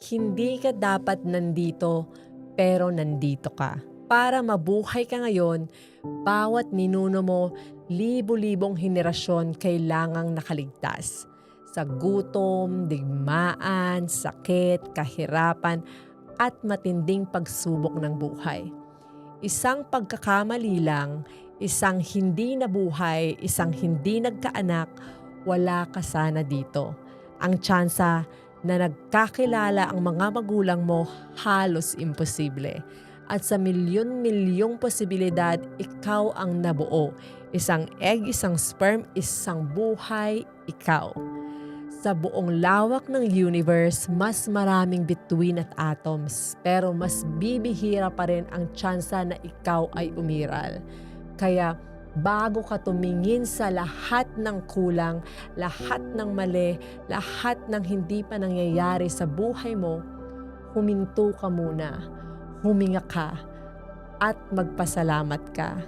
Hindi ka dapat nandito, pero nandito ka. Para mabuhay ka ngayon, bawat minuno mo, libo-libong henerasyon kailangang nakaligtas. Sa gutom, digmaan, sakit, kahirapan, at matinding pagsubok ng buhay. Isang pagkakamali lang, isang hindi nabuhay, isang hindi nagkaanak, wala ka sana dito. Ang tsansa na nagkakilala ang mga magulang mo halos imposible. At sa milyon-milyong posibilidad, ikaw ang nabuo. Isang egg, isang sperm, isang buhay, ikaw. Sa buong lawak ng universe, mas maraming bituin at atoms, pero mas bibihira pa rin ang tsansa na ikaw ay umiral. Kaya bago ka tumingin sa lahat ng kulang, lahat ng mali, lahat ng hindi pa nangyayari sa buhay mo, huminto ka muna, huminga ka, at magpasalamat ka.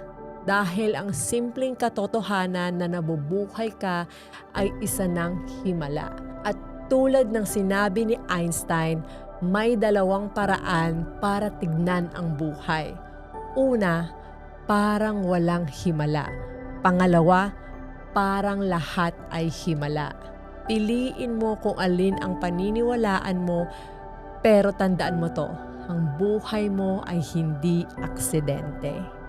Dahil ang simpleng katotohanan na nabubuhay ka ay isa ng himala. At tulad ng sinabi ni Einstein, may dalawang paraan para tignan ang buhay. Una, parang walang himala. Pangalawa, parang lahat ay himala. Piliin mo kung alin ang paniniwalaan mo, pero tandaan mo to, ang buhay mo ay hindi aksidente.